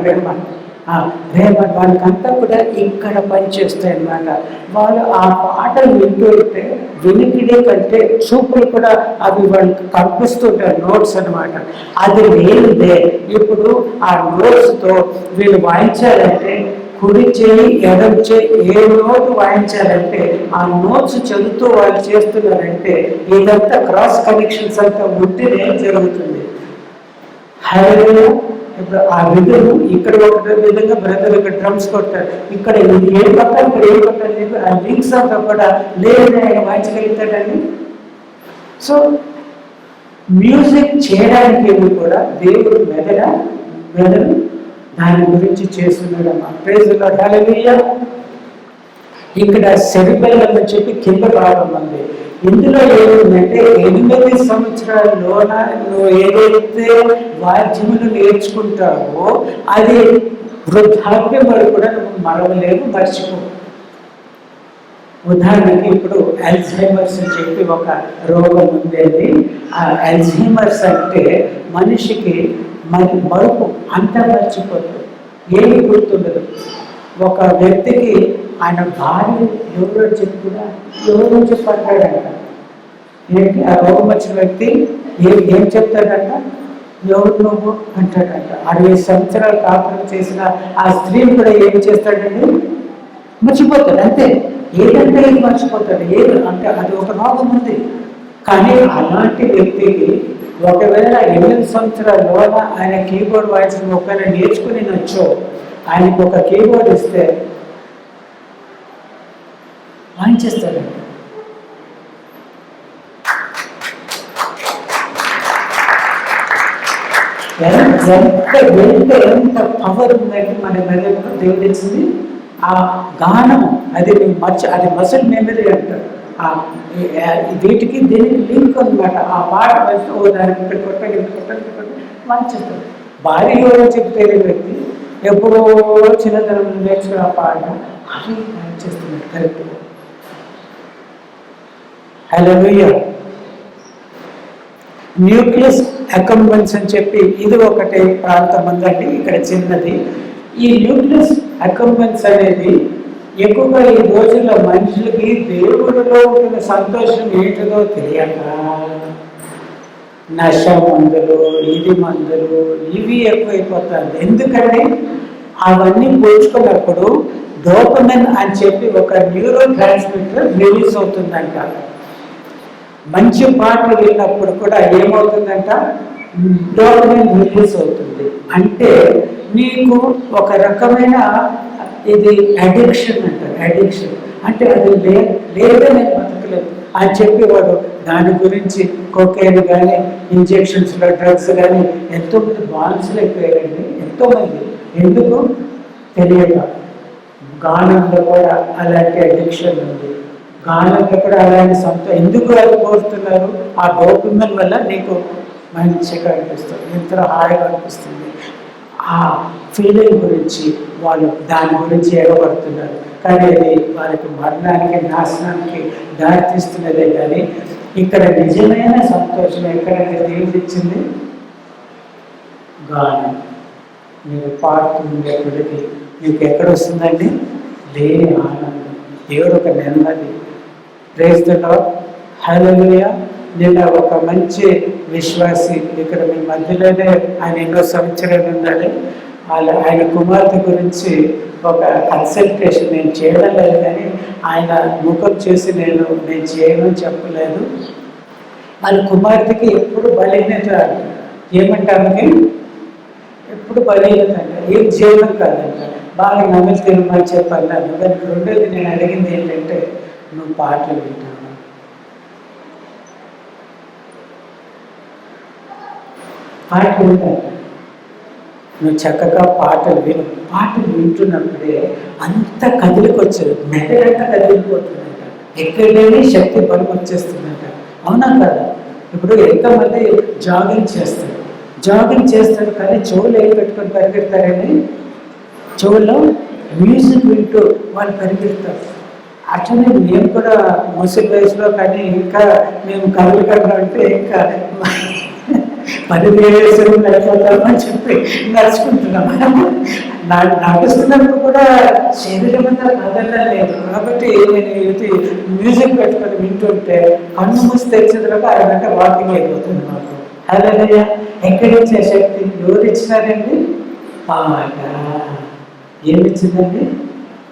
[SPEAKER 1] వాళ్ళకంతా కూడా ఇక్కడ పనిచేస్తాయి అన్నమాట. వాళ్ళు ఆ పాటలు వింటూ ఉంటే వినికిడే కంటే చూపులు కూడా అవి వాళ్ళకి కనిపిస్తుంటారు, నోట్స్ అనమాట. అది లేనిదే ఇప్పుడు ఆ నోట్స్తో వీళ్ళు వాయించాలంటే కుడి చేయి ఎడమ చేయి ఏ నోటు వాయించాలంటే ఆ నోట్స్ చదువుతూ వాళ్ళు చేస్తున్నారంటే ఇదంతా క్రాస్ కనెక్షన్స్ అంతా ఉంటేనే జరుగుతుంది. హల్లెలూయా. ఇప్పుడు ఆ విధులు ఇక్కడ ఒక విధంగా బ్రదర్ ఇక్కడ డ్రమ్స్ కొట్టారు, ఇక్కడ ఇది ఏ పక్క ఇక్కడ ఏ పక్క చెప్పి ఆ లింక్స్ అంతా కూడా లేదని ఆయన వాయించగలుగుతాడండి. సో మ్యూజిక్ చేయడానికి కూడా దేవుడు మెదడు దాని గురించి చేస్తున్నాడమ్మా. Praise the lord. హల్లెలూయా. ఇక్కడ సెరిబెల్లమ్ అని చెప్పి కింద భాగం ఉంది. ఇందులో ఏముందంటే 8 సంవత్సరాల్లోన నువ్వు ఏదైతే వాద్యములు నేర్చుకుంటావో అది వృద్ధాప్యం వరకు కూడా నువ్వు మరవలేవు, మర్చిపో. ఉదాహరణకి ఇప్పుడు అల్జైమర్స్ అని చెప్పి ఒక రోగం ఉండేది. ఆ అల్జైమర్స్ అంటే మనిషికి మరుపు అంతా మర్చిపోతుంది, ఏమి గుర్తుండదు. ఒక వ్యక్తికి ఆయన భార్య ఎవరో చెప్పుకున్నా ఎవరో చెప్పంటాడంట. ఏంటి ఆ రోగం వచ్చిన వ్యక్తి ఏం చెప్తాడంట? ఎవరు నువ్వు అంటాడంట. 60 సంవత్సరాలు కాపురం చేసిన ఆ స్త్రీని కూడా ఏం చేస్తాడండి? మర్చిపోతాడు. అంతే. ఏదంటే ఏది మర్చిపోతాడు. ఏది అంటే అది ఒక రోగం ఉంది. కానీ అలాంటి వ్యక్తికి ఒకవేళ 8 సంవత్సరాల ఆయన కీబోర్డ్ వాయించడం ఒకవేళ నేర్చుకుని నచ్చో ఆయనకు ఒక కీబోర్డ్ ఇస్తే వాయించేస్తాడండి. ఎంత పవర్ ఉందంటే మన మెదడులో దేవుడు ఇచ్చింది ఆ గానం. అది అది మసిల్ మెమరీ అంటారు. వీటికి దీనికి లింక్ అనమాట. ఆ పాట ఓ దానికి ఇక్కడ కొట్టాలి వాయించేస్తాడు. భార్య ఎవరో చెప్తే వ్యక్తి ఎప్పుడో చిన్నతనం నేర్చుకున్న పాట అది వాయించేస్తున్నాడు కరెక్ట్. హల్లెలూయా. న్యూక్లియస్ అకంబెన్స్ అని చెప్పి ఇది ఒకటి ప్రాంతం ఉందండి ఇక్కడ చిన్నది. ఈ న్యూక్లియస్ అకంబెన్స్ అనేది ఎక్కువగా ఈ రోజుల్లో మనుషులకి దేవుడిలో ఉన్న సంతోషం ఏంటిదో తెలియక నశ మందులు, ఇది మందులు, ఇవి ఎక్కువైపోతుంది. ఎందుకంటే అవన్నీ పోల్చుకున్నప్పుడు డోపమైన్ అని చెప్పి ఒక న్యూరో ట్రాన్స్మిటర్ రిలీజ్ అవుతుందంట. మంచి పాటలు విన్నప్పుడు కూడా ఏమవుతుందంట? డోపమైన్ రిలీజ్ అవుతుంది. అంటే నీకు ఒక రకమైన ఇది అడిక్షన్ అంటారు. అడిక్షన్ అంటే అది లేదే నేను బతకలేదు, అని చెప్పేవాడు. దాని గురించి కొకైన్ కానీ ఇంజెక్షన్స్లో డ్రగ్స్ కానీ ఎంతోమంది బానిసలు అయిపోయారండి, ఎంతోమంది. ఎందుకు తెలియక. గానంలో కూడా అలాంటి అడిక్షన్ ఉంది, గానంలో కూడా అలాంటి ఎందుకు అది కోరుతున్నారు? ఆ డోపమిన్ వల్ల నీకు మంచిగా అనిపిస్తుంది, ఎంతో హాయిగా అనిపిస్తుంది. ఆ ఫీలింగ్ గురించి వాళ్ళు దాని గురించి ఎగబడుతున్నారు. కానీ అది వారికి మరణానికి, నాశనానికి దారితీస్తున్నదే. కానీ ఇక్కడ నిజమైన సంతోషం ఎక్కడైతే దేవుడు ఇచ్చింది? గానం. మీరు పాడుతున్నప్పటికీ మీకు ఎక్కడ వస్తుందండి? లేని ఆనందం. దేవుడు ఒక నెమ్మది. ప్రైజ్ ది లార్డ్, హల్లెలూయా. నిన్న ఒక మంచి విశ్వాసి ఇక్కడ మీ మధ్యలోనే, ఆయన ఎన్నో సంవత్సరాలు ఉన్నాడు. ఆయన కుమార్తె గురించి ఒక కన్సల్టేషన్ నేను చేయడం లేదు, కానీ ఆయన ముఖం చూసి నేను చేయను చెప్పలేదు. వాళ్ళ కుమార్తెకి ఎప్పుడు బలహీనత, ఏమంటానికి ఎప్పుడు బలహీనత అంట, ఏం చేయడం కాదంట. బాగా నమ్మలు తినమని చెప్పి అన్నాను. కానీ రెండోది నేను అడిగింది ఏంటంటే, నువ్వు పాటలు వింటావు, పాటలు వింటావు, నువ్వు చక్కగా పాటలు విను. పాటలు వింటున్నప్పుడే అంత కదిలికొచ్చేది, మెదడంతా కదిలిపోతుందంట, ఎక్కడలేని శక్తి బలం వచ్చేస్తుందంట. అవునా కదా? ఇప్పుడు ఎంతమంది జాగింగ్ చేస్తారు కానీ చెవులు ఏం పెట్టుకొని పరిగెడతారని, చెవుల్లో మ్యూజిక్ వింటూ వాళ్ళు పరిగెడతారు. అట్లనే మేము కూడా ముసలి వయసులో, కానీ ఇంకా మేము కదలికగా అంటే ఇంకా 10 ఏళ్ళు అయిపోతామని చెప్పి నడుచుకుంటున్నాము. నడుస్తున్నప్పుడు కూడా శరీరం అంతా కదలలేదు. కాబట్టి నేను ఇది మ్యూజిక్ పెట్టుకొని వింటుంటే కన్ను మూసి తెచ్చిన తర్వాత 6 గంట వాకింగ్ అయిపోతుంది మాకు. హల్లెలూయా. ఎక్కడి నుంచి శక్తి? ఎవరు ఇచ్చినారండి? పాట. ఏమిచ్చిందండి?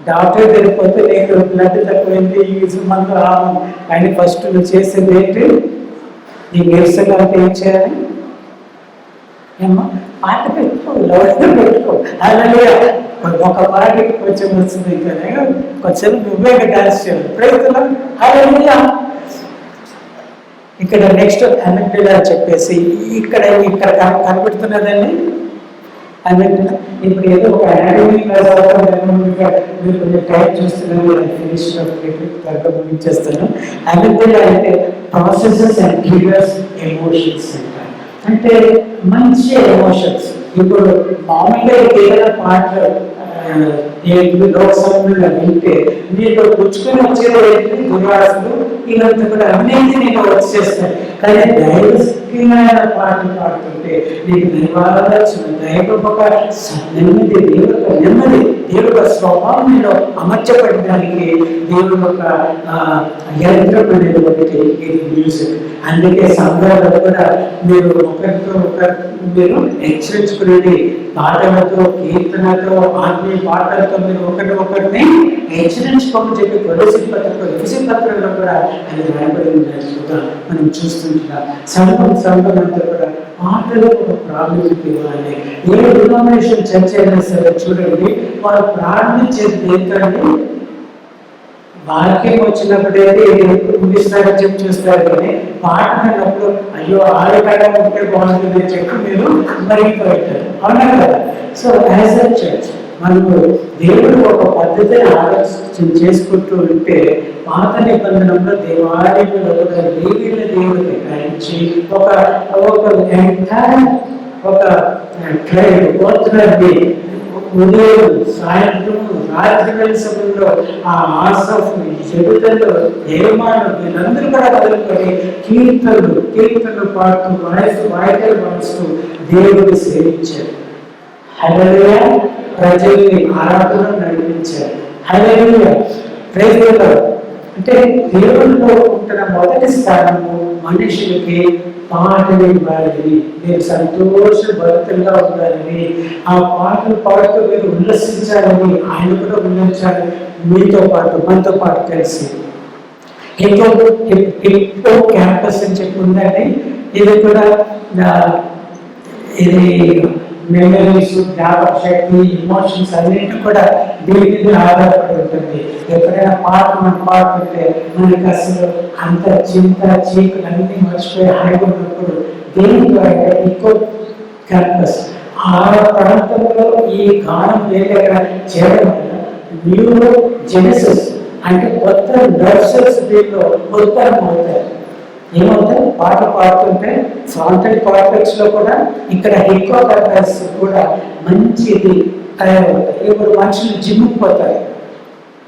[SPEAKER 1] డాక్టర్ తెలిపోతే నీకు బ్లడ్ తక్కువైంది, ఈ మందు రాము. కానీ ఫస్ట్ నువ్వు చేసేది ఏంటి? నీ నిరసన అంటే ఏం చేయాలి? ఏమో పాట పెట్టుకో, లౌడ్గా పెట్టుకో. హల్లెలూయా. ఒక పాటకి కొంచెం వస్తుంది, కానీ కొంచెం నువ్వే డాన్స్ చేయాలి. ప్రయత్నం. హల్లెలూయా. ఇక్కడ నెక్స్ట్ అమెరికా చెప్పేసి ఇక్కడ కనబడుతున్నదండి. అమెరికా ఇప్పుడు ఏదో ఒక అనాటమీ క్లాస్ మీరు కొంచెం టైం చూస్తున్నాను, ఫినిష్ త్వరగా ముగించేస్తాను. అమెరికా అంటే ప్రాసెసెస్ అండ్ ట్రిగర్స్ ఎమోషన్స్ అంటారు. అంటే మంచి ఎమోషన్స్. ఇప్పుడు మామూలుగా ఏదైనా పాటలు లోకసభలో వింటే నీకు పుచ్చుకొని వచ్చేది ఏంటి? దురాశలు, ఇదంతా కూడా అవినీతి నీకు వచ్చేస్తాయి. కానీ దైవమైన పాటలు పాడుతుంటే నీకు దైవాలోచన, దైవ ఒక నెమ్మది, దేవుడు స్వభావంలో అమర్చబడడానికి దేవుడు ఒక యంత్రం అనేది ఒకటి, ఇది మ్యూజిక్. అందుకే సంఘాలలో కూడా మీరు ఒకరితో ఒకరు మీరు హెచ్చరించుకునేది పాటలతో, కీర్తనతో, ఆత్మీయ పాటలతో మీరు ఒకరిని హెచ్చరించుకోమని చెప్పి కొలసి పత్రంలో కూడా అది రాయబడి ఉన్నట్టుగా మనం చూస్తుంటున్నాం. సంఘం అంతా కూడా పాటలకు ఒక ప్రాముఖ్యత ఇవ్వాలి. ఏ డినామినేషన్ చర్చ అయినా సరే చూడండి, వారు ప్రార్థించేది ఏంటంటే వాక్యం వచ్చినప్పుడైతే ముగిస్తారని చెప్పి చూస్తారు, కానీ పాట అన్నప్పుడు అయ్యో ఆడకాడ ఉంటే బాగుంటుంది అని చెప్పి మీరు మరిగిపోతారు. అవునా కదా? సో యాజ్ అ చర్చ్ మనకు దేవుడు ఒక పద్ధతిని ఆలోచన చేసుకుంటూ ఉంటే, పాత నిబంధనలో దేవాలయంలో కూడా లేవీల దేవుడు కేటాయించి ఒక ట్రైబ్ గోత్రాన్ని ఉదయం, సాయంత్రం, రాత్రి సమయంలో ఆ ఆసఫ్, చెబుతలు, హేమాను వీళ్ళందరూ కూడా వదులుకొని కీర్తనలు పాడుతూ వాయిద్యాలు వాయిస్తూ దేవుడిని సేవించారు. హల్లెలూయా. ప్రజల్ని ఆరాధన నడిపించారు. హల్లెలూయా. Praise the lord. అంటే దేవుడిలో ఉంటున్న మొదటి స్థానము మనుషులకి పాటలు ఇవ్వాలి. మీరు సంతోషభరితంగా ఉండాలని, ఆ పాటలు పాడుతూ మీరు ఉల్లసించాలని, ఆయన కూడా ఉల్లించాలి మీతో పాటు, మనతో పాటు కలిసి. హిప్పో క్యాంపస్ అని చెప్పి ఉందండి. ఇది కూడా ఇది మెమరీస్, జ్ఞాపక శక్తి, ఇమోషన్స్ అన్నింటి కూడా దీని మీద ఆధారపడి ఉంటుంది. ఎప్పుడైనా పాట మనం పాడుతుంటే మనకి అసలు అంత చింత చీకులు అన్ని మర్చిపోయి హాయిగా ఉన్నప్పుడు దేని ద్వారా ఎక్కువ క్యాంపస్ ఆ ప్రాంతంలో ఈ గానం వేరే చేయడం వల్ల న్యూరో జెనసిస్ అంటే కొత్త నర్సెస్ దీనిలో ఉత్పన్నం అవుతాయి. ఏమవుతాయి? పాట పాడుతుంటే ఫ్రంటల్ కార్టెక్స్ లో కూడా ఇక్కడ హిప్పోకాంపస్ కూడా మంచిది తయారవుతాయి. ఇప్పుడు మనుషులు జిమ్కి పోతారు,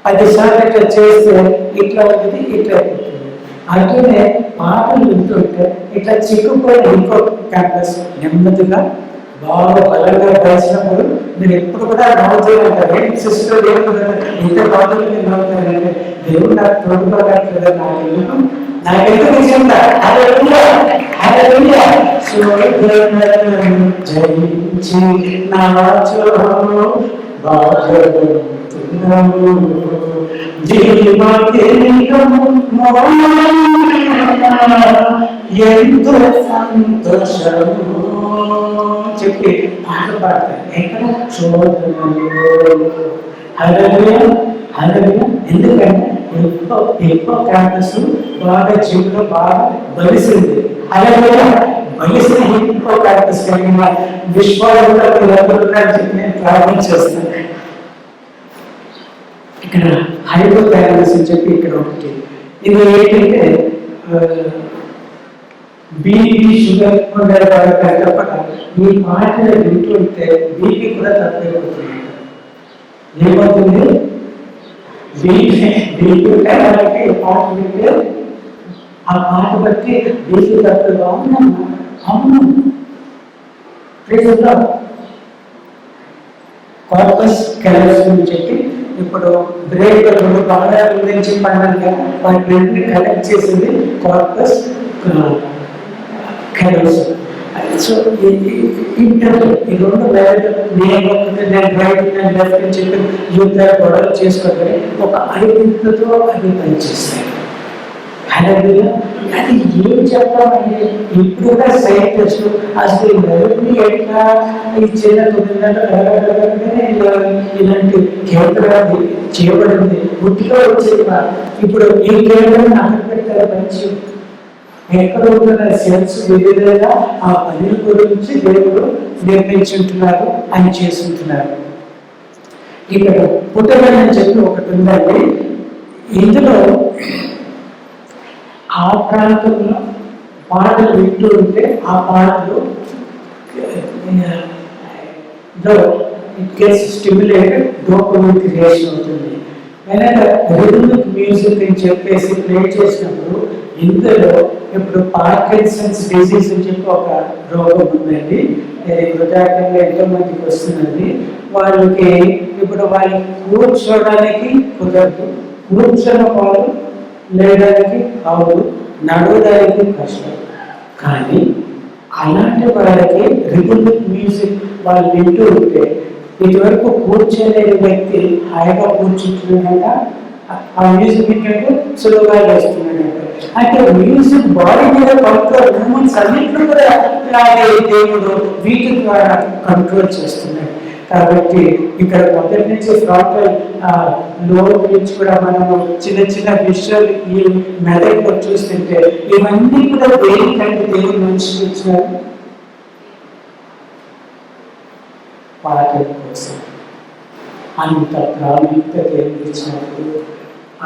[SPEAKER 1] 10 సార్లు ఇట్లా చేస్తే ఇట్లా ఉంటుంది, ఇట్లా అయిపోతుంది. అట్లనే పాటలు వింటుంటే ఇట్లా చిక్కుపోయిన హిప్పోకాంపస్ నెమ్మదిగా బాగా బలంగా కలిసినప్పుడు మీరు ఎప్పుడు కూడా నవ్వుతూ ఉంటారు. ఏంటి సిస్టర్ దేవుడు ఇంత బాధలు మీరు నవ్వుతారంటే దేవుడు నాకు తోడుకోగలుగుతుంది, నాకెందుకు నిజంగా జయించి నాచో ఎంతో సంతోషము చెప్పి పాట పాడతారు. ఎక్కడ శోధనలు ఎందుకంటే ఎక్కువ క్యాంపస్ బాగా చెవులో బాగా బలిసింది. బలిసిన ఎక్కువ క్యాంపస్ కలిగిన విశ్వాలంలో చెప్పి నేను ప్రార్థన చేస్తాను. ఇక్కడ హైపోథాలమస్ అని చెప్పి ఇక్కడ ఒకటి, ఇది ఏంటంటే బీపీ షుగర్ ఉండేది తప్ప ఈ పాటలు వింటుంటే బీపీ కూడా తక్కువైపోతుంది. ఏమవుతుంది? వాళ్ళకి పాట వింటే ఆ పాట బట్టి బీపీ తక్కువగా ఉన్నాము. అవును, కార్పస్ క్యాలసియం అని చెప్పి ఇప్పుడు బ్రెయిన్ రెండు భాగాల గురించి పడినాక వాటి రెండింటిని కనెక్ట్ చేసింది కార్పస్ క్యాలసియం. సో ఇంటర్ ఈ రెండు వేరే నేను రైట్ నేను లెఫ్ట్ అని చెప్పి యుద్ధ గొడవలు చేసుకోవాలి. ఒక ఐదింతతో అది పనిచేస్తాయి. అది ఏం చెప్పాలంటే ఇప్పుడు కూడా సైంటిస్ట్ అసలు ఈ మెదడుని ఎట్లా ఈ చిన్న 9 ఇలాంటి కేంద్రాలు చేయబడింది, గుర్తుగా వచ్చేది. ఇప్పుడు ఈ కేంద్రాన్ని అక్కడ పెట్టారు మంచి ఎక్కడ ఉంటున్న సెన్స్ వివిధంగా ఆ పనుల గురించి దేవుడు నిర్మించుంటున్నారు, ఆయన చేస్తుంటున్నారు. ఇక్కడ పుట్టబడి అని చెప్పి ఒకటి ఉందండి. ఇందులో ఆ ప్రాంతంలో పాటలు వింటూ ఉంటే ఆ పాటలు స్టిమ్యులేటెడ్ డోపమైన్ క్రియేషన్ అవుతుంది. రిథమిక్ మ్యూజిక్ అని చెప్పేసి ప్లే చేసినప్పుడు ఇందులో ఇప్పుడు పార్కిన్సన్స్ డిసీజ్ అని చెప్పి ఒక రోగం ఉందండి. అది వృద్ధాప్యంగా ఎంతో మందికి వస్తుందండి. వాళ్ళకి ఇప్పుడు వాళ్ళకి కూర్చోడానికి కుదరదు, కూర్చొని వాళ్ళు లేడానికి అవును, నడవడానికి కష్టం. కానీ అలాంటి వాళ్ళకి రిథమిక్ మ్యూజిక్ వాళ్ళు వింటూ ఉంటే ఇదివరకు కూర్చోలేని వ్యక్తి హాయిగా కూర్చుంటున్నాడంట, ఆ మ్యూజిక్ ఏంటంటే సులువుగా వేస్తున్నాడంట. అంటే మ్యూజిక్ బాడీ మీద కంట్రోల్, మూమెంట్స్ అన్నింటినీ కూడా దేవుడు వీటి ద్వారా కంట్రోల్ చేస్తున్నాడు. కాబట్టి ఇక్కడ మొదటి నుంచి ఫ్రంటల్ లో గురించి కూడా మనము చిన్న చిన్న విషయాలు ఈ మెదడులో చూస్తుంటే ఇవన్నీ కూడా దేనికంటే దేవుడు మనిషికి ఇచ్చినారు, పాటల కోసం. అంత ప్రాముఖ్యత దేవుడు ఇచ్చినప్పుడు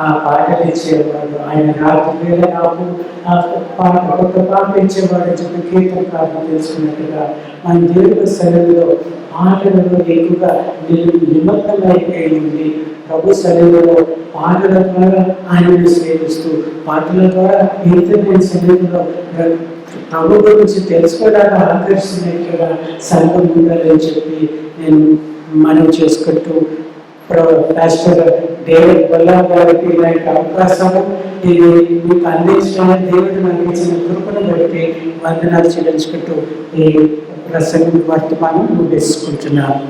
[SPEAKER 1] ఆ పాటలు ఇచ్చేవాడు. ఆయన రాత్రి వేళ నాకు కొత్త పాట ఇచ్చేవాడు చెప్పి కీర్తనకారులు తెలుసుకున్నట్టుగా మన దేవుడి సన్నిధిలో పాటలలో ఎక్కువగా నిమగ్నమైపోయింది. ప్రభు సన్నిధిలో పాటల ద్వారా ఆయనను సేవిస్తూ, పాటల ద్వారా కీర్తన సన్నిధిలో ప్రభు గురించి తెలుసుకోవడానికి ఆకర్షించినట్టుగా సంఘం ఉండాలని చెప్పి నేను మనం చేసుకుంటూ పాస్టర్ డేవిడ్ బల్లా గారికి ఇలాంటి అవకాశము ఇది మీకు అందించడానికి దేవుడు మనకి ఇచ్చిన కృపను బట్టి వందనాలు చెల్లించుకుంటూ ఈ ప్రసంగం వర్తమానం ముగిస్తున్నాను.